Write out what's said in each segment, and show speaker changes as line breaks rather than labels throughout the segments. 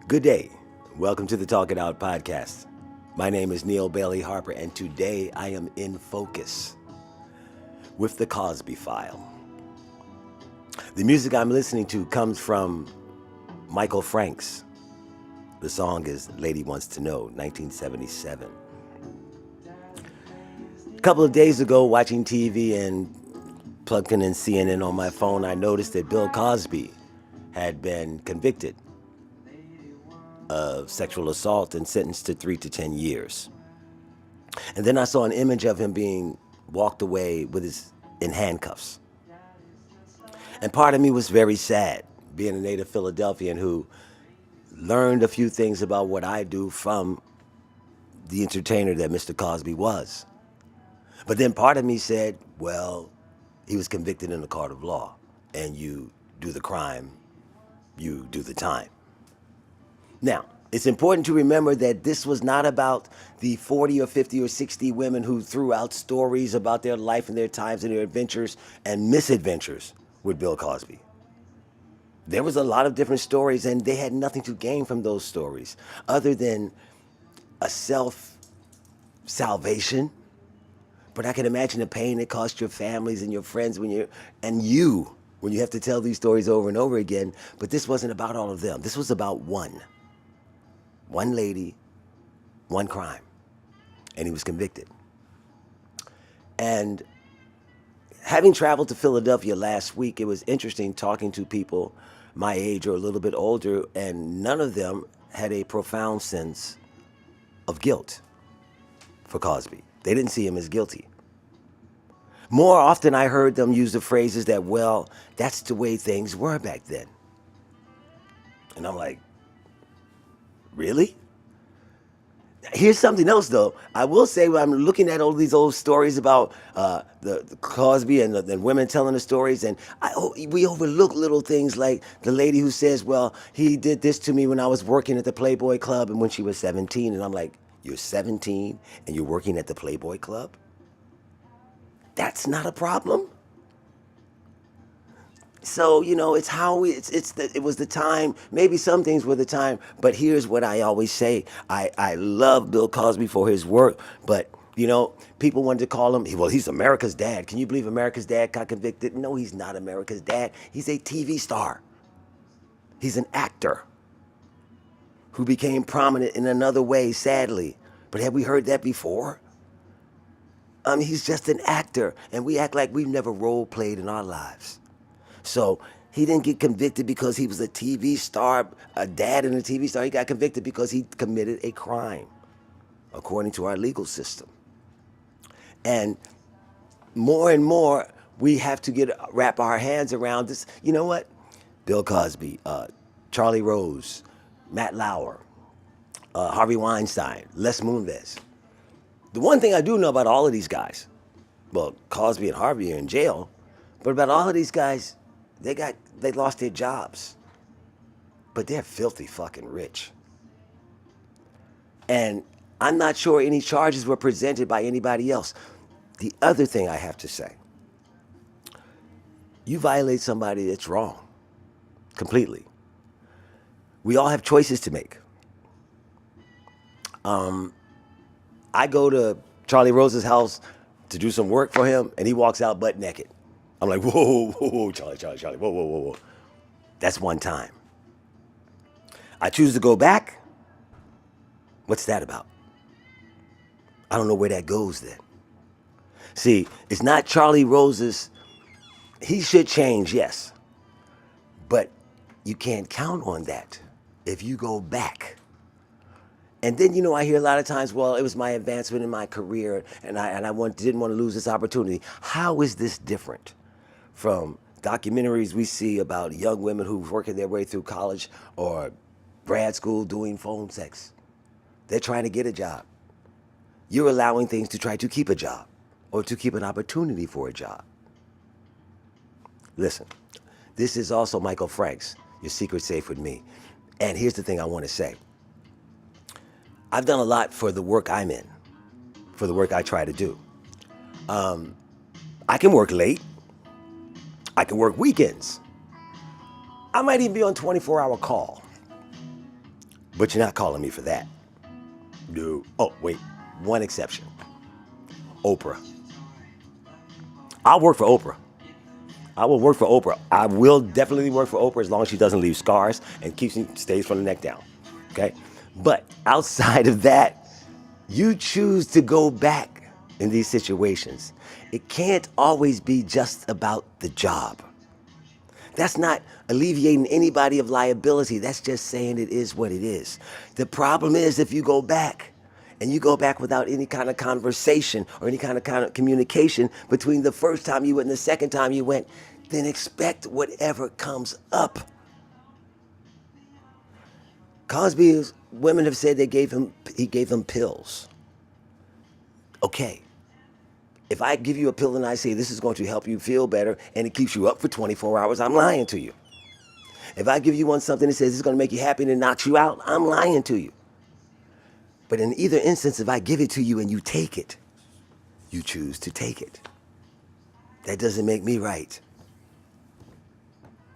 Good day. Welcome to the Talk It Out podcast. My name is Neal Bailey-Harper, and today I am in focus with the Cosby file. The music I'm listening to comes from Michael Franks. The song is Lady Wants to Know, 1977. A couple of days ago, watching TV and plugging in CNN on my phone, I noticed that Bill Cosby had been convicted of sexual assault and sentenced to 3 to 10 years. And then I saw an image of him being walked away in handcuffs. And part of me was very sad, being a native Philadelphian who learned a few things about what I do from the entertainer that Mr. Cosby was. But then part of me said, well, he was convicted in a court of law, and you do the crime, you do the time. Now, it's important to remember that this was not about the 40 or 50 or 60 women who threw out stories about their life and their times and their adventures and misadventures with Bill Cosby. There was a lot of different stories, and they had nothing to gain from those stories other than a self-salvation. But I can imagine the pain it cost your families and your friends when you have to tell these stories over and over again. But this wasn't about all of them. This was about one lady, one crime, and he was convicted. And having traveled to Philadelphia last week, it was interesting talking to people my age or a little bit older, and none of them had a profound sense of guilt for Cosby. They didn't see him as guilty. More often I heard them use the phrases that, well, that's the way things were back then. And I'm like, really? Here's something else, though. I will say, when I'm looking at all these old stories about the Cosby and the women telling the stories, and we overlook little things like the lady who says, well, he did this to me when I was working at the Playboy Club and when she was 17. And I'm like, you're 17 and you're working at the Playboy Club? That's not a problem. So, it's how it was the time. Maybe some things were the time, but here's what I always say. I love Bill Cosby for his work, but, people wanted to call him, well, he's America's dad. Can you believe America's dad got convicted? No, he's not America's dad. He's a TV star. He's an actor who became prominent in another way, sadly. But have we heard that before? He's just an actor, and we act like we've never role-played in our lives. So he didn't get convicted because he was a TV star, a dad and a TV star. He got convicted because he committed a crime, according to our legal system. And more, we have to wrap our hands around this. You know what? Bill Cosby, Charlie Rose, Matt Lauer, Harvey Weinstein, Les Moonves. The one thing I do know about all of these guys, well, Cosby and Harvey are in jail, but about all of these guys, they lost their jobs, but they're filthy fucking rich. And I'm not sure any charges were presented by anybody else. The other thing I have to say, you violate somebody, it's wrong, completely. We all have choices to make. I go to Charlie Rose's house to do some work for him, and he walks out butt naked. I'm like, whoa, Charlie, whoa. That's one time. I choose to go back. What's that about? I don't know where that goes then. See, it's not Charlie Rose's. He should change, yes. But you can't count on that if you go back. And then, I hear a lot of times, well, it was my advancement in my career, and I didn't want to lose this opportunity. How is this different from documentaries we see about young women who've working their way through college or grad school doing phone sex? They're trying to get a job. You're allowing things to try to keep a job or to keep an opportunity for a job. Listen, this is also Michael Franks, Your Secret Safe with Me. And here's the thing I want to say. I've done a lot for the work I'm in, for the work I try to do. I can work late. I can work weekends. I might even be on 24-hour call. But you're not calling me for that. No. Oh, wait. One exception. Oprah. I'll work for Oprah. I will work for Oprah. I will definitely work for Oprah as long as she doesn't leave scars and stays from the neck down. Okay? But outside of that, you choose to go back in these situations. It can't always be just about the job. That's not alleviating anybody of liability. That's just saying it is what it is. The problem is if you go back and you go back without any kind of conversation or any kind of communication between the first time you went and the second time you went, then expect whatever comes up. Cosby's women have said he gave them pills. Okay. If I give you a pill and I say this is going to help you feel better and it keeps you up for 24 hours, I'm lying to you. If I give you something that says it's going to make you happy and it knocks you out, I'm lying to you. But in either instance, if I give it to you and you take it, you choose to take it. That doesn't make me right.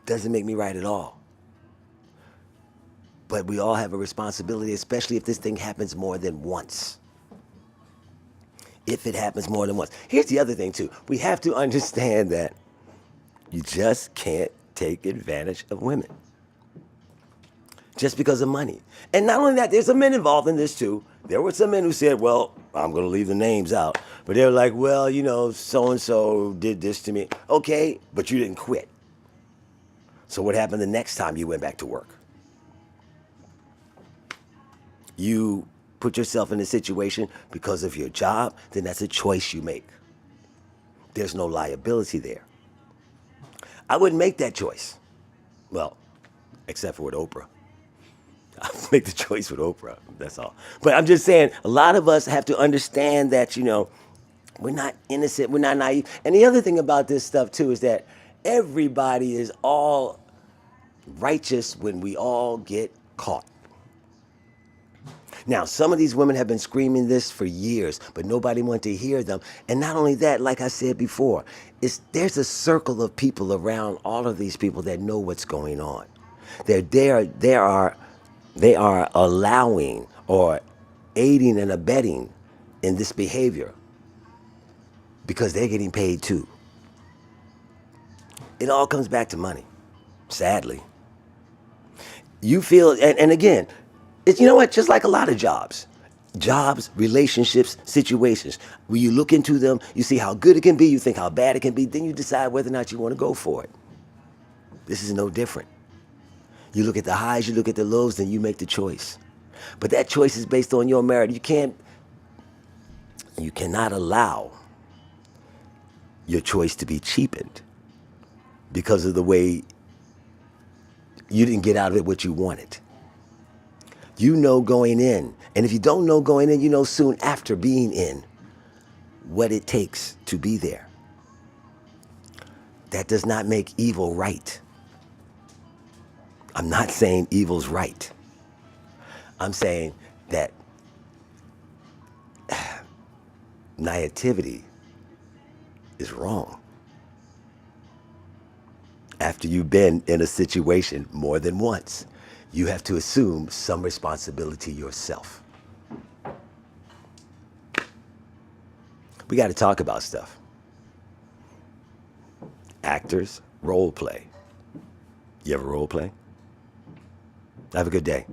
Doesn't make me right at all. But we all have a responsibility, especially if this thing happens more than once. If it happens more than once. Here's the other thing, too. We have to understand that you just can't take advantage of women just because of money. And not only that, there's some men involved in this, too. There were some men who said, well, I'm going to leave the names out. But they were like, well, so-and-so did this to me. Okay, but you didn't quit. So what happened the next time you went back to work? You put yourself in a situation because of your job, then that's a choice you make. There's no liability there. I wouldn't make that choice. Well, except for with Oprah. I'll make the choice with Oprah, that's all. But I'm just saying, a lot of us have to understand that, we're not innocent, we're not naive. And the other thing about this stuff, too, is that everybody is all righteous when we all get caught. Now, some of these women have been screaming this for years, but nobody wanted to hear them. And not only that, like I said before, there's a circle of people around all of these people that know what's going on. They are allowing or aiding and abetting in this behavior because they're getting paid too. It all comes back to money, sadly. You feel, and again, it's, just like a lot of jobs, relationships, situations. When you look into them, you see how good it can be, you think how bad it can be, then you decide whether or not you want to go for it. This is no different. You look at the highs, you look at the lows, then you make the choice. But that choice is based on your merit. You cannot allow your choice to be cheapened because of the way you didn't get out of it what you wanted. You know going in, and if you don't know going in, you know soon after being in what it takes to be there. That does not make evil right. I'm not saying evil's right. I'm saying that naivety is wrong. After you've been in a situation more than once, you have to assume some responsibility yourself. We got to talk about stuff. Actors, role play. You ever role play? Have a good day.